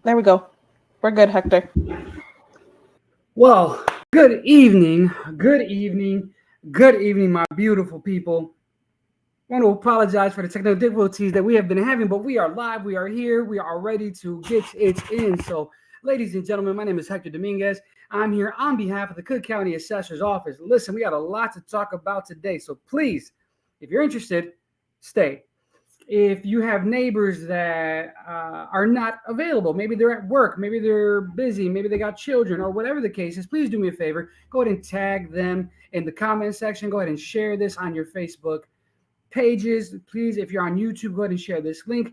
There we go. We're good, Hector. Well, good evening, good evening, good evening, my beautiful people. I want to apologize for the technical difficulties that we have been having, but we are live, we are here, we are ready to get it in. So, ladies and gentlemen, my name is Hector Dominguez. I'm here on behalf of the Cook County Assessor's Office. Listen, we got a lot to talk about today, so please, if you're interested, stay. If you have neighbors that are not available, maybe they're at work, maybe they're busy, maybe they got children, or whatever the case is, please do me a favor. Go ahead and tag them in the comment section. Go ahead and share this on your Facebook pages. Please, if you're on YouTube, go ahead and share this link.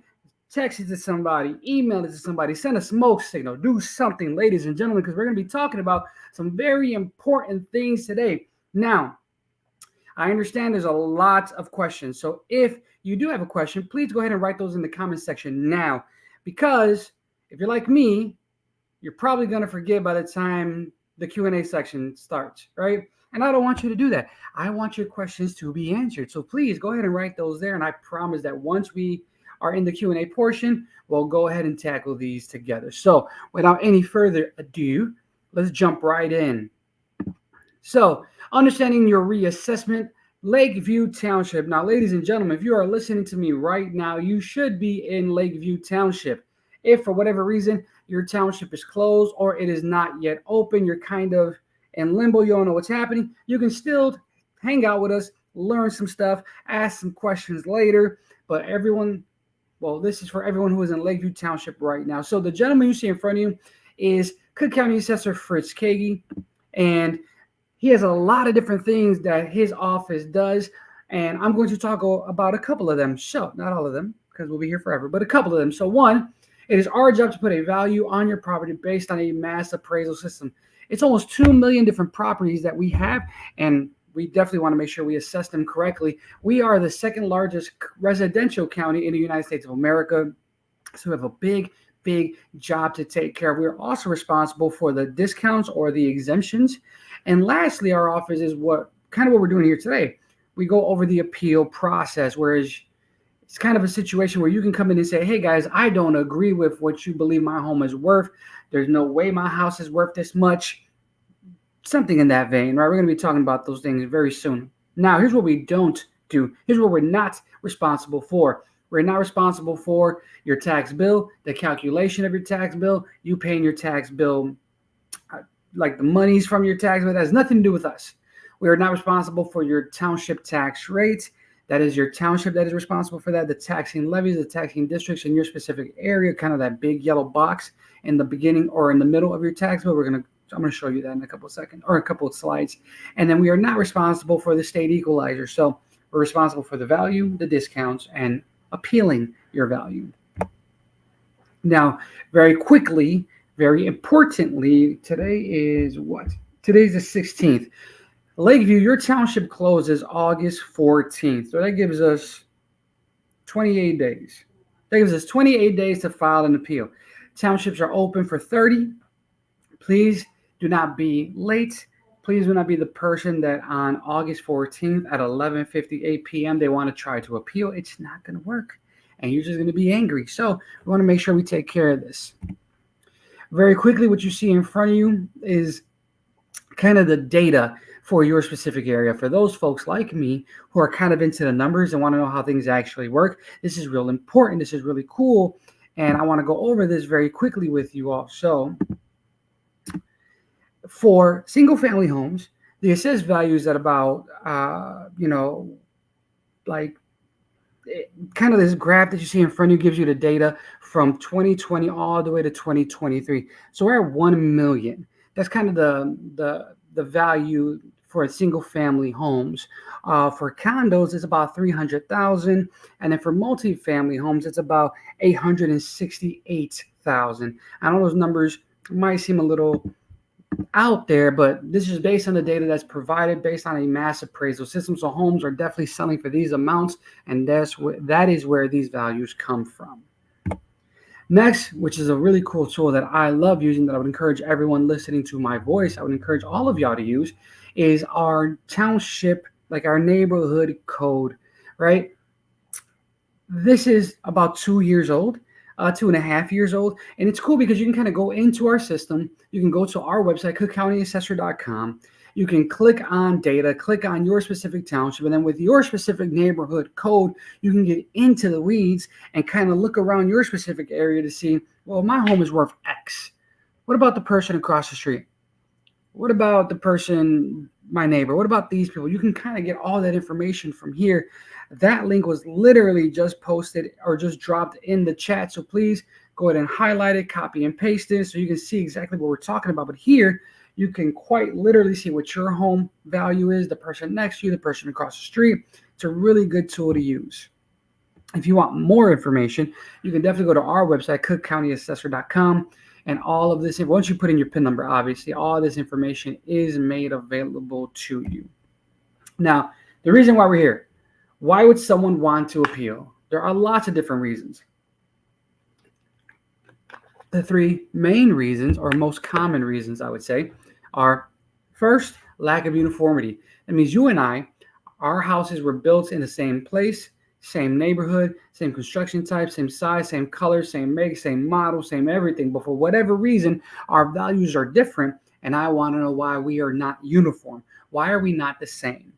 Text it to somebody, email it to somebody, send a smoke signal, do something, ladies and gentlemen, because we're going to be talking about some very important things today. Now, I understand there's a lot of questions. So if you do have a question, please go ahead and write those in the comment section now. Because if you're like me, you're probably going to forget by the time the Q&A section starts, right? And I don't want you to do that. I want your questions to be answered. So please go ahead and write those there. And I promise that once we are in the Q&A portion, we'll go ahead and tackle these together. So without any further ado, let's jump right in. So, understanding your reassessment, Lakeview Township. Now, ladies and gentlemen, if you are listening to me right now, you should be in Lakeview Township. If for whatever reason your township is closed or it is not yet open, you're kind of in limbo, you don't know what's happening, you can still hang out with us, learn some stuff, ask some questions later. But everyone, well, this is for everyone who is in Lakeview Township right now. So, the gentleman you see in front of you is Cook County Assessor Fritz Kagi, and he has a lot of different things that his office does, and I'm going to talk about a couple of them. So, not all of them, because we'll be here forever, but a couple of them. So, one, it is our job to put a value on your property based on a mass appraisal system. It's almost 2 million different properties that we have, and we definitely want to make sure we assess them correctly. We are the second largest residential county in the United States of America, so we have a big job to take care of. We're also responsible for the discounts or the exemptions. And lastly, our office is what we're doing here today. We go over the appeal process, whereas it's kind of a situation where you can come in and say, hey guys, I don't agree with what you believe my home is worth. There's no way my house is worth this much. Something in that vein, right? We're going to be talking about those things very soon. Now, here's what we don't do. Here's what we're not responsible for. We're not responsible for your tax bill, the calculation of your tax bill, you paying your tax bill, like the monies from your tax bill. That has nothing to do with us. We are not responsible for your township tax rate. That is your township that is responsible for that. The taxing levies, the taxing districts in your specific area, kind of that big yellow box in the beginning or in the middle of your tax bill. I'm going to show you that in a couple of seconds or a couple of slides. And then we are not responsible for the state equalizer. So we're responsible for the value, the discounts, and appealing your value. Now, very quickly, very importantly, today is what? Today's the 16th. Lakeview, your township closes August 14th. So that gives us 28 days. That gives us 28 days to file an appeal. Townships are open for 30. Please do not be late. Please do not be the person that on August 14th at 11:58 p.m. they want to try to appeal. It's not going to work, and you're just going to be angry. So we want to make sure we take care of this. Very quickly, what you see in front of you is kind of the data for your specific area. For those folks like me who are kind of into the numbers and want to know how things actually work, this is real important. This is really cool, and I want to go over this very quickly with you all. So, for single-family homes, the assessed value is at about, kind of this graph that you see in front of you gives you the data from 2020 all the way to 2023. So we're at 1 million. That's kind of the value for single-family homes. For condos, it's about 300,000, and then for multi-family homes, it's about 868,000. I know those numbers might seem a little out there, but this is based on the data that's provided based on a mass appraisal system. So homes are definitely selling for these amounts, and that is where these values come from. Next, which is a really cool tool that I love using, that I would encourage everyone listening to my voice, I would encourage all of y'all to use, is our township, like our neighborhood code, right? This is about 2 years old. 2.5 years old. And it's cool because you can kind of go into our system. You can go to our website, cookcountyassessor.com. You can click on data, click on your specific township, and then with your specific neighborhood code, you can get into the weeds and kind of look around your specific area to see, well, my home is worth X. What about the person across the street? What about the person, my neighbor? What about these people? You can kind of get all that information from here. That link was literally just posted or just dropped in the chat. So please go ahead and highlight it, copy and paste it so you can see exactly what we're talking about. But here, you can quite literally see what your home value is, the person next to you, the person across the street. It's a really good tool to use. If you want more information, you can definitely go to our website, cookcountyassessor.com. And all of this, once you put in your PIN number, obviously, all this information is made available to you. Now, the reason why we're here, why would someone want to appeal? There are lots of different reasons. The three main reasons, or most common reasons, I would say, are first, lack of uniformity. That means you and I, our houses were built in the same place, same neighborhood, same construction type, same size, same color, same make, same model, same everything. But for whatever reason, our values are different. And I want to know why we are not uniform. Why are we not the same?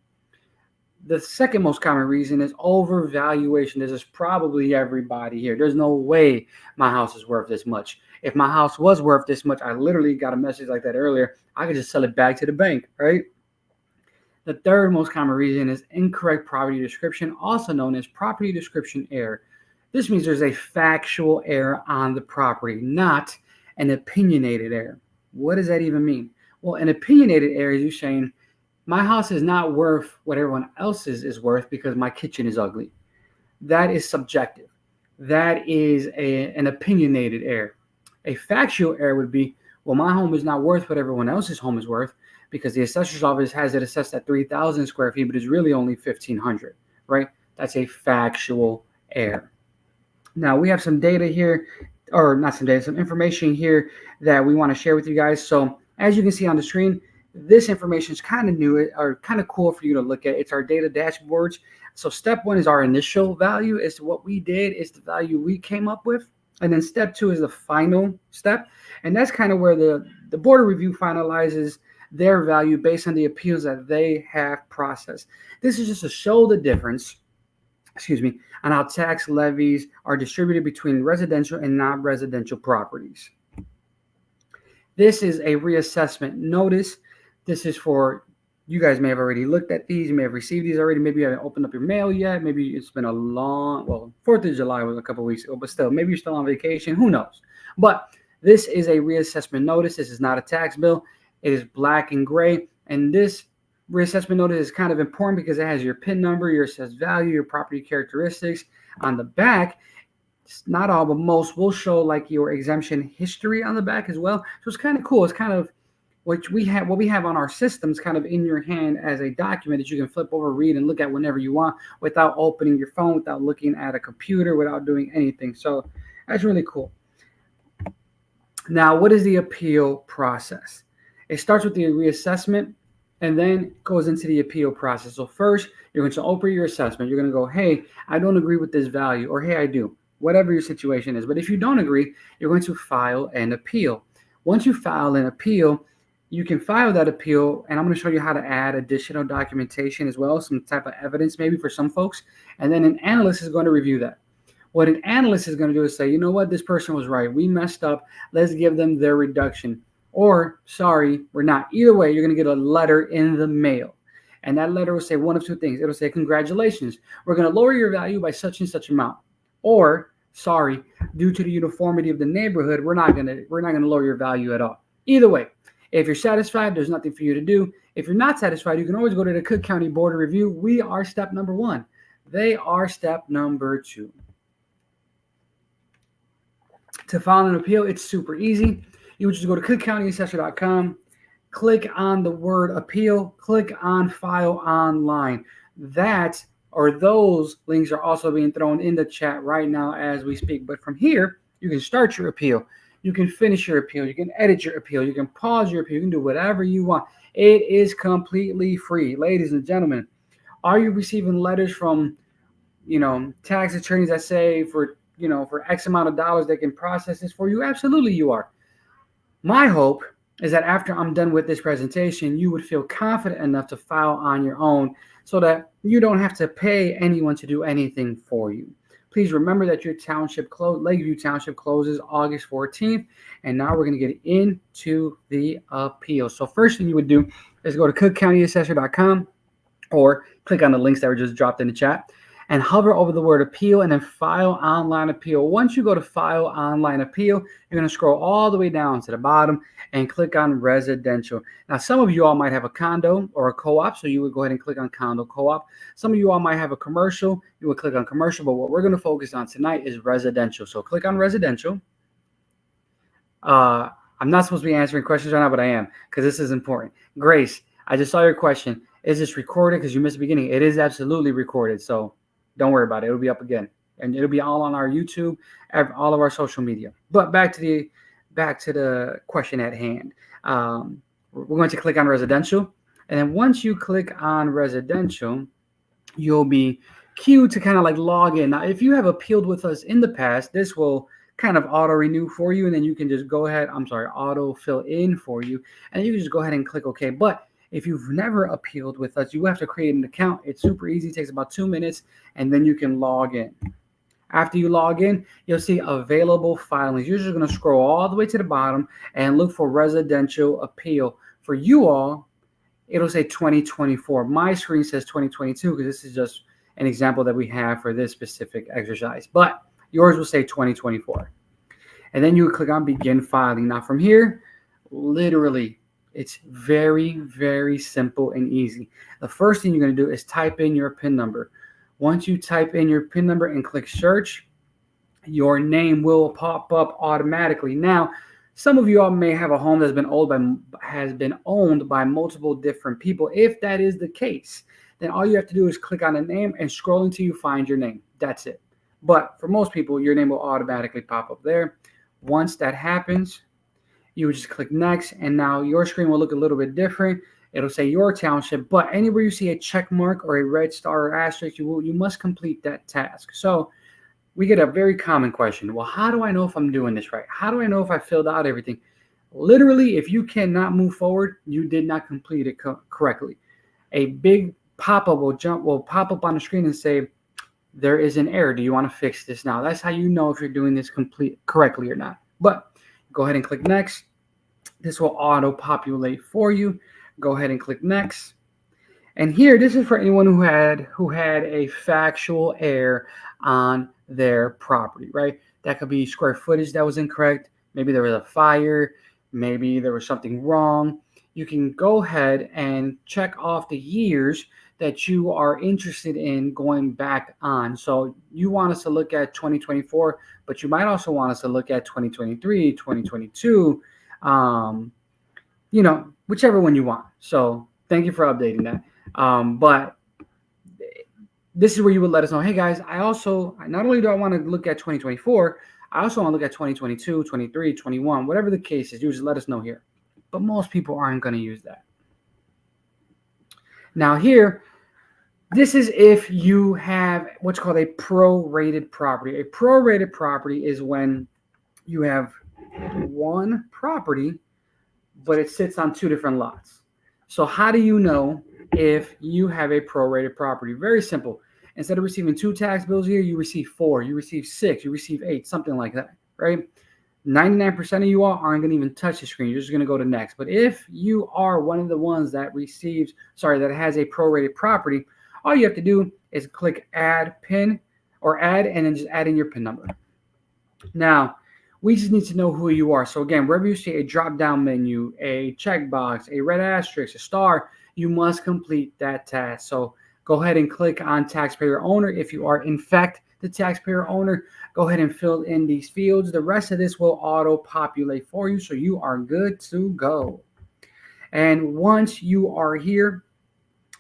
The second most common reason is overvaluation. This is probably everybody here. There's no way my house is worth this much. If my house was worth this much, I literally got a message like that earlier. I could just sell it back to the bank, right? The third most common reason is incorrect property description, also known as property description error. This means there's a factual error on the property, not an opinionated error. What does that even mean? Well, an opinionated error is you saying, my house is not worth what everyone else's is worth because my kitchen is ugly. That is subjective. That is an opinionated error. A factual error would be, well, my home is not worth what everyone else's home is worth because the assessor's office has it assessed at 3,000 square feet, but it's really only 1,500, right? That's a factual error. Now, we have some data here, or not some data, some information here that we want to share with you guys. So as you can see on the screen, this information is kind of new or kind of cool for you to look at. It's our data dashboards. So step one is our initial value, is what we did, is the value we came up with. And then step two is the final step. And that's kind of where the board of review finalizes their value based on the appeals that they have processed. This is just to show the difference, on how tax levies are distributed between residential and non-residential properties. This is a reassessment notice. This is for, you guys may have already looked at these. You may have received these already. Maybe you haven't opened up your mail yet. Maybe it's been a long, well, 4th of July was a couple of weeks ago, but still, maybe you're still on vacation. Who knows? But this is a reassessment notice. This is not a tax bill. It is black and gray. And this reassessment notice is kind of important because it has your PIN number, your assessed value, your property characteristics. On the back, not all, but most will show like your exemption history on the back as well. So it's kind of cool. It's kind of what we have on our systems kind of in your hand as a document that you can flip over, read, and look at whenever you want without opening your phone, without looking at a computer, without doing anything. So that's really cool. Now, what is the appeal process? It starts with the reassessment and then goes into the appeal process. So first, you're going to open your assessment. You're going to go, hey, I don't agree with this value, or hey, I do, whatever your situation is. But if you don't agree, you're going to file an appeal. Once you file an appeal, you can file that appeal, and I'm going to show you how to add additional documentation as well, some type of evidence maybe for some folks. And then an analyst is going to review that. What an analyst is going to do is say, you know what, this person was right. We messed up. Let's give them their reduction. Or, sorry, we're not. Either way, you're going to get a letter in the mail. And that letter will say one of two things. It'll say, congratulations, we're going to lower your value by such and such amount. Or, sorry, due to the uniformity of the neighborhood, we're not going to lower your value at all. Either way, if you're satisfied, there's nothing for you to do. If you're not satisfied, you can always go to the Cook County Board of Review. We are step number 1. They are step number 2. To file an appeal, it's super easy. You would just go to cookcountyassessor.com, click on the word appeal, click on file online. That or those links are also being thrown in the chat right now as we speak. But from here, you can start your appeal. You can finish your appeal. You can edit your appeal. You can pause your appeal. You can do whatever you want. It is completely free. Ladies and gentlemen, are you receiving letters from, tax attorneys that say for for X amount of dollars they can process this for you? Absolutely you are. My hope is that after I'm done with this presentation, you would feel confident enough to file on your own so that you don't have to pay anyone to do anything for you. Please remember that your Lakeview Township closes August 14th, and now we're going to get into the appeal. So first thing you would do is go to cookcountyassessor.com or click on the links that were just dropped in the chat and hover over the word appeal and then file online appeal. Once you go to file online appeal, you're going to scroll all the way down to the bottom and click on residential. Now, some of you all might have a condo or a co-op, so you would go ahead and click on condo co-op. Some of you all might have a commercial, you would click on commercial, but what we're going to focus on tonight is residential. So click on residential. I'm not supposed to be answering questions right now, but I am because this is important. Grace, I just saw your question. Is this recorded? Because you missed the beginning. It is absolutely recorded, so don't worry about it. It'll be up again, and it'll be all on our YouTube, all of our social media. But back to the question at hand. We're going to click on residential, and then once you click on residential, you'll be queued to kind of like log in. Now, if you have appealed with us in the past, this will kind of auto renew for you, and then you can just go ahead. Auto fill in for you, and you can just go ahead and click OK. But if you've never appealed with us, you have to create an account. It's super easy. It takes about 2 minutes, and then you can log in. After you log in, you'll see available filings. You're just going to scroll all the way to the bottom and look for residential appeal. For you all, it'll say 2024. My screen says 2022 because this is just an example that we have for this specific exercise. But yours will say 2024. And then you click on begin filing. Now from here, literally, it's very, very simple and easy. The first thing you're going to do is type in your PIN number. Once you type in your PIN number and click search, your name will pop up automatically. Now, some of you all may have a home that's been owned by multiple different people. If that is the case, then all you have to do is click on the name and scroll until you find your name. That's it. But for most people, your name will automatically pop up there. Once that happens, you would just click next, and now your screen will look a little bit different. It'll say your township, but anywhere you see a check mark or a red star or asterisk, you must complete that task. So we get a very common question. Well, how do I know if I'm doing this right? How do I know if I filled out everything? Literally, if you cannot move forward, you did not complete it correctly. A big pop-up will pop up on the screen and say, there is an error. Do you want to fix this now? That's how you know if you're doing this correctly or not. But go ahead and click next. This will auto-populate for you. Go ahead and click next. And here, this is for anyone who had a factual error on their property, right? That could be square footage that was incorrect. Maybe there was a fire. Maybe there was something wrong. You can go ahead and check off the years that you are interested in going back on. So you want us to look at 2024, but you might also want us to look at 2023, 2022, whichever one you want. So thank you for updating that. But this is where you would let us know, hey guys, not only do I want to look at 2024, I also want to look at 2022, 23, 21, whatever the case is, you just let us know here. But most people aren't going to use that. Now here, this is if you have what's called a prorated property. A prorated property is when you have one property, but it sits on two different lots. So how do you know if you have a prorated property? Very simple. Instead of receiving 2 tax bills here, you receive 4, you receive 6, you receive 8, something like that, right? 99% of you all aren't going to even touch the screen. You're just going to go to next. But if you are one of the ones that has a prorated property, all you have to do is click add PIN or add, and then just add in your PIN number. Now, we just need to know who you are. So again, wherever you see a drop-down menu, a checkbox, a red asterisk, a star, you must complete that task. So go ahead and click on taxpayer owner. If you are in fact the taxpayer owner, go ahead and fill in these fields. The rest of this will auto-populate for you, so you are good to go. And once you are here,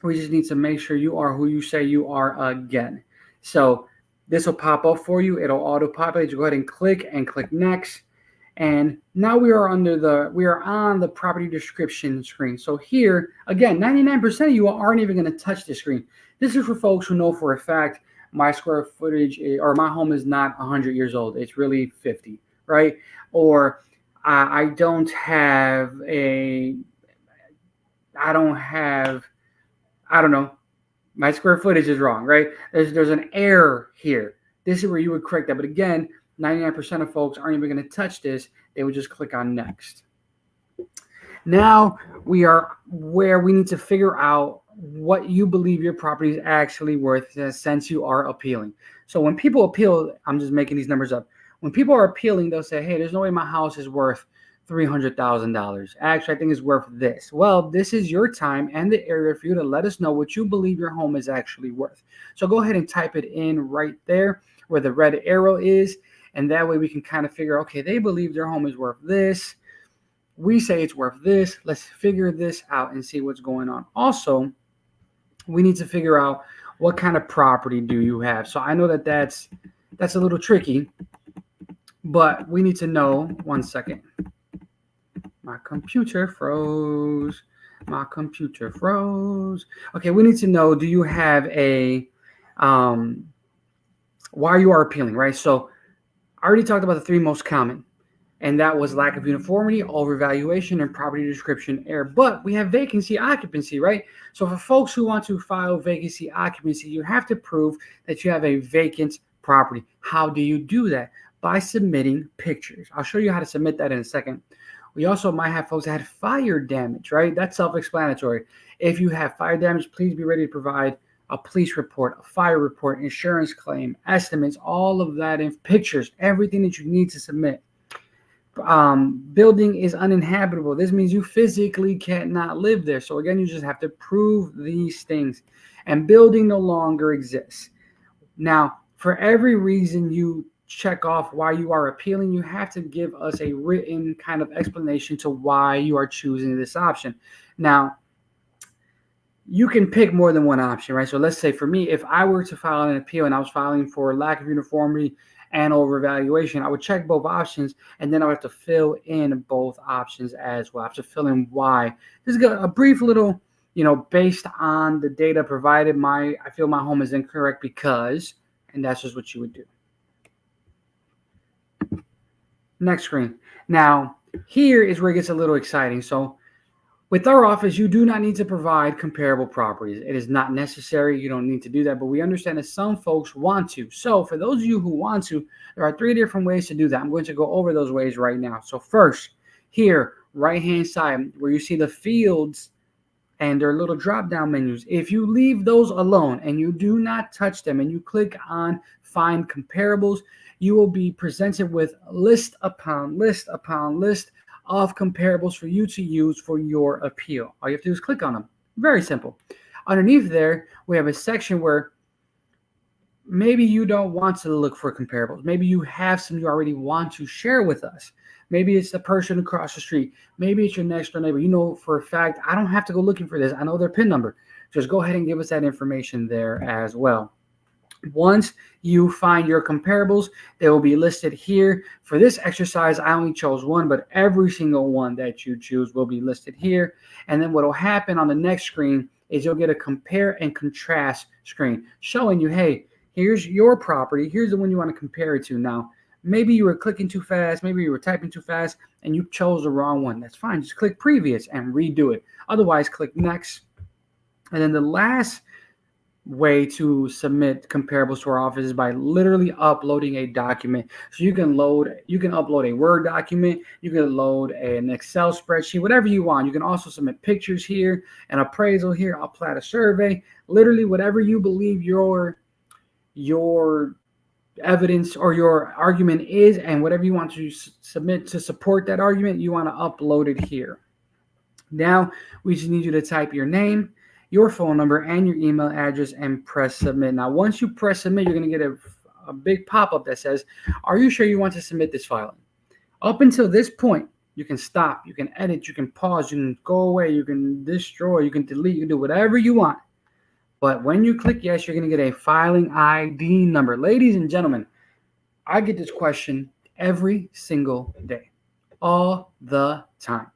we just need to make sure you are who you say you are again. So this will pop up for you. It'll auto-populate. You go ahead and click next. And now we are on the property description screen. So here, again, 99% of you aren't even going to touch the screen. This is for folks who know for a fact my square footage or my home is not 100 years old. It's really 50, right? Or I don't have I don't have, I don't know, my square footage is wrong, right? There's an error here. This is where you would correct that. But again, 99% of folks aren't even going to touch this. They would just click on next. Now we are where we need to figure out what you believe your property is actually worth since you are appealing. So when people appeal, I'm just making these numbers up. When people are appealing, they'll say, hey, there's no way my house is worth $300,000. Actually, I think it's worth this. Well, this is your time and the area for you to let us know what you believe your home is actually worth. So go ahead and type it in right there where the red arrow is. And that way we can kind of figure, okay, they believe their home is worth this. We say it's worth this. Let's figure this out and see what's going on. Also, we need to figure out what kind of property do you have. So I know that that's a little tricky, but we need to know. One second. My computer froze. My computer froze. Okay, we need to know, do you have why you are appealing, right? So I already talked about the three most common, and that was lack of uniformity, overvaluation, and property description error. But we have vacancy occupancy, right? So for folks who want to file vacancy occupancy, you have to prove that you have a vacant property. How do you do that? By submitting pictures. I'll show you how to submit that in a second. We also might have folks that had fire damage, right? That's self-explanatory. If you have fire damage, please be ready to provide a police report, a fire report, insurance claim, estimates, all of that in pictures, everything that you need to submit. Building is uninhabitable. This means you physically cannot live there. So again, you just have to prove these things. And building no longer exists. Now, for every reason you check off why you are appealing, you have to give us a written kind of explanation to why you are choosing this option. Now, you can pick more than one option, right? So let's say for me, if I were to file an appeal and I was filing for lack of uniformity and overvaluation, I would check both options, and then I would have to fill in both options as well. I have to fill in why. This is a brief little, based on the data provided, I feel my home is incorrect because, and that's just what you would do. Next screen. Now, here is where it gets a little exciting. So with our office, you do not need to provide comparable properties. It is not necessary. You don't need to do that, but we understand that some folks want to. So for those of you who want to, there are three different ways to do that. I'm going to go over those ways right now. So first, here, right-hand side, where you see the fields and their little drop-down menus, if you leave those alone and you do not touch them and you click on Find Comparables, you will be presented with list upon list upon list of comparables for you to use for your appeal. All you have to do is click on them. Very simple. Underneath there, we have a section where maybe you don't want to look for comparables. Maybe you have some you already want to share with us. Maybe it's the person across the street. Maybe it's your next door neighbor. You know for a fact, I don't have to go looking for this. I know their PIN number. Just go ahead and give us that information there as well. Once you find your comparables, they will be listed here. For this exercise, I only chose one, but every single one that you choose will be listed here. And then what will happen on the next screen is you'll get a compare and contrast screen showing you, hey, here's your property. Here's the one you want to compare it to. Now, maybe you were clicking too fast. Maybe you were typing too fast and you chose the wrong one. That's fine. Just click previous and redo it. Otherwise, click next. And then the last way to submit comparables to our office is by literally uploading a document. So you can upload a Word document, you can load an Excel spreadsheet, whatever you want. You can also submit pictures here, an appraisal here, upload a survey, literally whatever you believe your evidence or your argument is, and whatever you want to submit to support that argument, you want to upload it here. Now we just need you to type your name, your phone number, and your email address and press submit. Now, once you press submit, you're going to get a big pop-up that says, are you sure you want to submit this filing? Up until this point, you can stop, you can edit, you can pause, you can go away, you can destroy, you can delete, you can do whatever you want. But when you click yes, you're going to get a filing ID number. Ladies and gentlemen, I get this question every single day, all the time.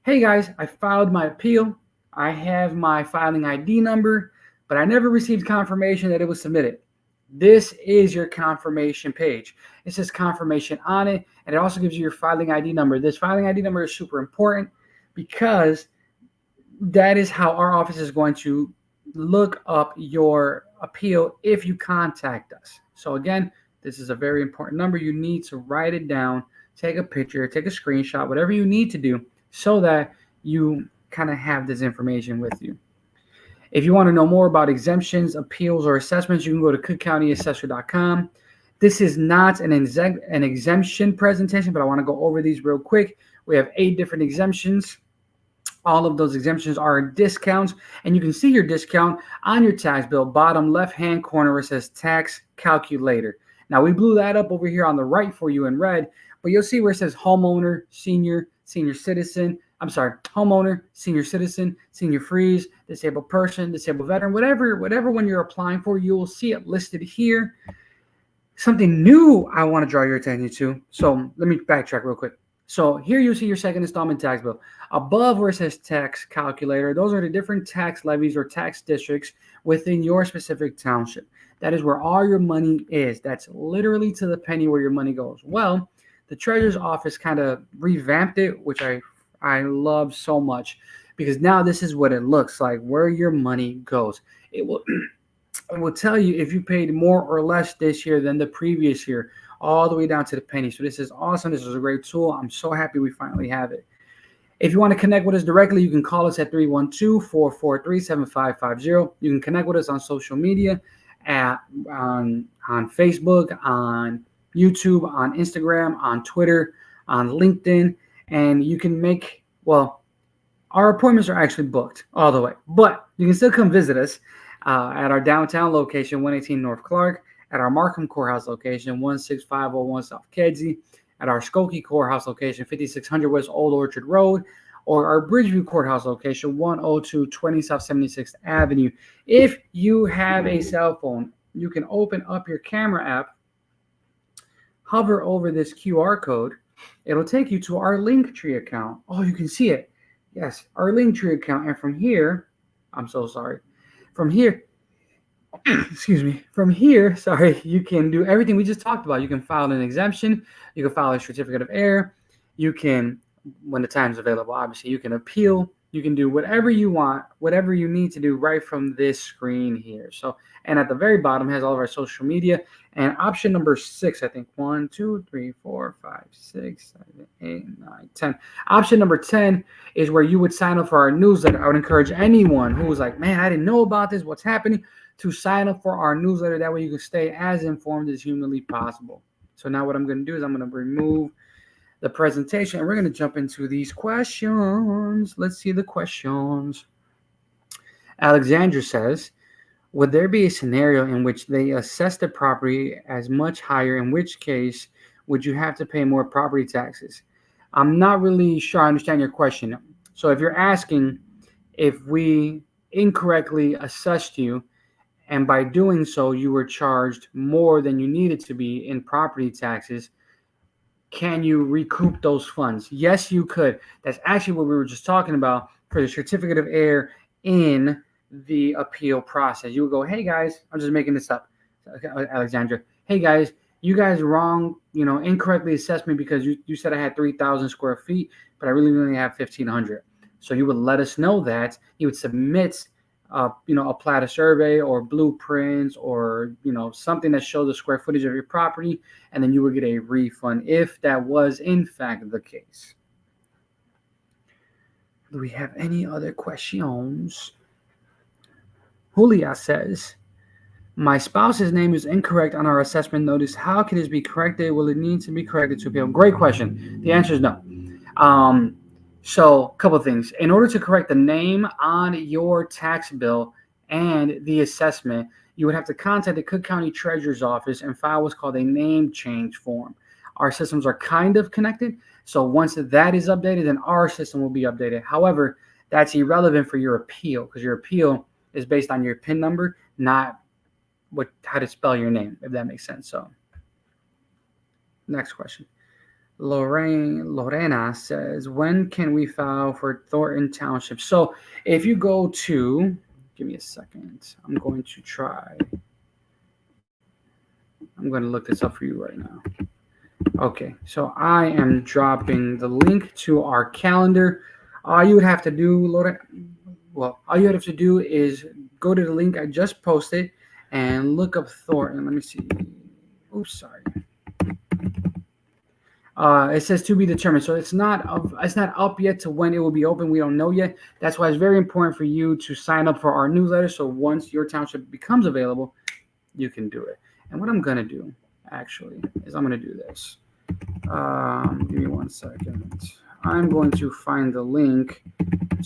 Hey guys, I filed my appeal. I have my filing ID number, but I never received confirmation that it was submitted. This is your confirmation page. It says confirmation on it, and it also gives you your filing ID number. This filing ID number is super important because that is how our office is going to look up your appeal if you contact us. So again, this is a very important number. You need to write it down, take a picture, take a screenshot, whatever you need to do so that you kind of have this information with you. If you want to know more about exemptions, appeals, or assessments, you can go to cookcountyassessor.com. This is not an exemption presentation, but I want to go over these real quick. We have 8 different exemptions. All of those exemptions are discounts, and you can see your discount on your tax bill, bottom left-hand corner where it says tax calculator. Now, we blew that up over here on the right for you in red, but you'll see where it says homeowner, senior, senior citizen. I'm sorry, homeowner, senior citizen, senior freeze, disabled person, disabled veteran, whatever one you're applying for, you will see it listed here. Something new I want to draw your attention to. So let me backtrack real quick. So here you see your second installment tax bill. Above where it says tax calculator, those are the different tax levies or tax districts within your specific township. That is where all your money is. That's literally to the penny where your money goes. Well, the treasurer's office kind of revamped it, which I love so much, because now this is what it looks like, where your money goes. It will tell you if you paid more or less this year than the previous year, all the way down to the penny. So this is awesome. This is a great tool. I'm so happy we finally have it. If you want to connect with us directly, you can call us at 312-443-7550. You can connect with us on social media, on Facebook, on YouTube, on Instagram, on Twitter, on LinkedIn, and you can make, well, our appointments are actually booked all the way, but you can still come visit us at our downtown location, 118 North Clark, at our Markham Courthouse location, 16501 South Kedzie, at our Skokie Courthouse location, 5600 West Old Orchard Road, or our Bridgeview Courthouse location, 10220 South 76th Avenue. If you have a cell phone, you can open up your camera app, hover over this QR code. It'll take you to our Linktree account. Oh, you can see it. Yes, our Linktree account. And from here, I'm so sorry. From here, excuse me. From here, sorry, you can do everything we just talked about. You can file an exemption. You can file a certificate of error. You can, when the time's available, obviously, you can appeal. You can do whatever you want, whatever you need to do right from this screen here. So, and at the very bottom has all of our social media. And option number 6, I think 1, 2, 3, 4, 5, 6, 7, 8, 9, 10. Option number 10 is where you would sign up for our newsletter. I would encourage anyone who was like, man, I didn't know about this, what's happening, to sign up for our newsletter. That way you can stay as informed as humanly possible. So now what I'm going to do is I'm going to remove the presentation and we're going to jump into these questions. Let's see the questions. Alexandra says, would there be a scenario in which they assess the property as much higher, in which case would you have to pay more property taxes? I'm not really sure I understand your question. So if you're asking if we incorrectly assessed you, and by doing so you were charged more than you needed to be in property taxes, can you recoup those funds? Yes, you could. That's actually what we were just talking about for the certificate of error in the appeal process. You would go, hey guys, I'm just making this up, Alexandra. Hey guys, you guys wrong, incorrectly assessed me because you said I had 3,000 square feet, but I really only have 1,500. So you would let us know that. You would submit a plat of survey or blueprints or, something that shows the square footage of your property, and then you would get a refund if that was in fact the case. Do we have any other questions? Julia says, my spouse's name is incorrect on our assessment notice. How can this be corrected? Will it need to be corrected to appeal? Great question. The answer is no. So a couple of things. In order to correct the name on your tax bill and the assessment, you would have to contact the Cook County Treasurer's Office and file what's called a name change form. Our systems are kind of connected. So once that is updated, then our system will be updated. However, that's irrelevant for your appeal because your appeal is based on your PIN number, not how to spell your name, if that makes sense. So next question. Lorena says, when can we file for Thornton Township? So if you go to, give me a second, I'm going to try. I'm going to look this up for you right now. Okay, so I am dropping the link to our calendar. All you would have to do, Laura, well, all you have to do is go to the link I just posted and look up Thornton. Let me see. Oops, sorry. It says to be determined, so it's not up yet to when it will be open. We don't know yet. That's why it's very important for you to sign up for our newsletter. So once your township becomes available, you can do it. And what I'm gonna do actually is I'm gonna do this. Give me 1 second. I'm going to find the link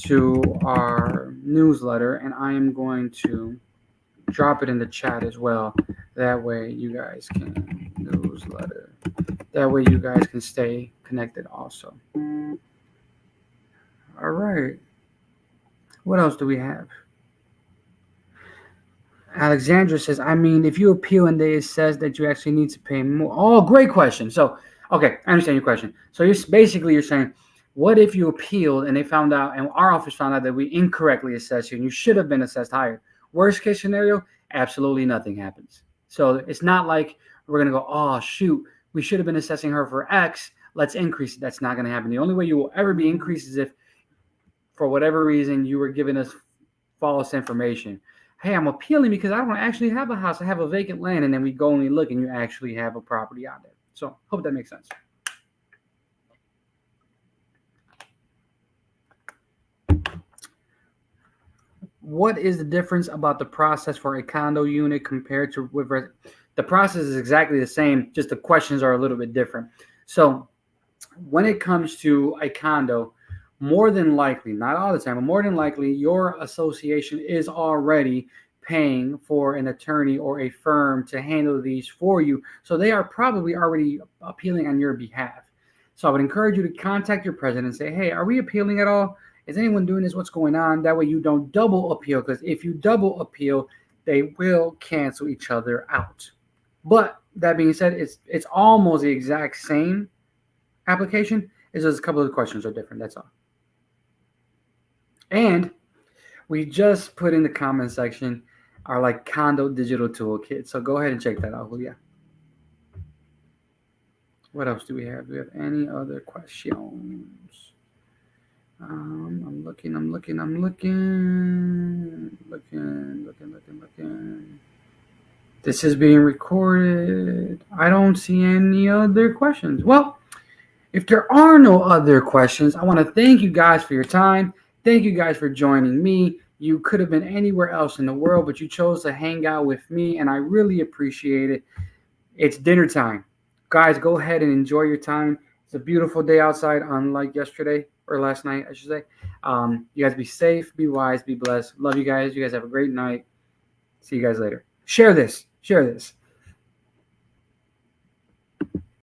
to our newsletter, and I am going to drop it in the chat as well. That way you guys can newsletter. That way you guys can stay connected also. All right. What else do we have? Alexandra says, I mean, if you appeal and it says that you actually need to pay more. Oh, great question. So, okay, I understand your question. So you're saying, what if you appealed and they found out, and our office found out that we incorrectly assessed you and you should have been assessed higher? Worst case scenario, absolutely nothing happens. So it's not like we're going to go, oh, shoot, we should have been assessing her for X. Let's increase it. That's not going to happen. The only way you will ever be increased is if, for whatever reason, you were giving us false information. Hey, I'm appealing because I don't actually have a house. I have a vacant land. And then we go and we look and you actually have a property out there. So hope that makes sense. What is the difference about the process for a condo unit compared to with the process is exactly the same, just the questions are a little bit different. So when it comes to a condo, more than likely, not all the time, but more than likely, your association is already paying for an attorney or a firm to handle these for you. So they are probably already appealing on your behalf. So I would encourage you to contact your president and say, hey, are we appealing at all? Is anyone doing this? What's going on? That way you don't double appeal, because if you double appeal, they will cancel each other out. But that being said, it's almost the exact same application. It's just a couple of the questions are different. That's all. And we just put in the comment section our like condo digital toolkit. So go ahead and check that out, Julia. What else do we have? Do we have any other questions? I'm looking. This is being recorded. I don't see any other questions. Well, if there are no other questions, I want to thank you guys for your time. Thank you guys for joining me. You could have been anywhere else in the world, but you chose to hang out with me, and I really appreciate it. It's dinner time. Guys, go ahead and enjoy your time. It's a beautiful day outside, unlike yesterday or last night, I should say. You guys be safe, be wise, be blessed. Love you guys. You guys have a great night. See you guys later. Share this.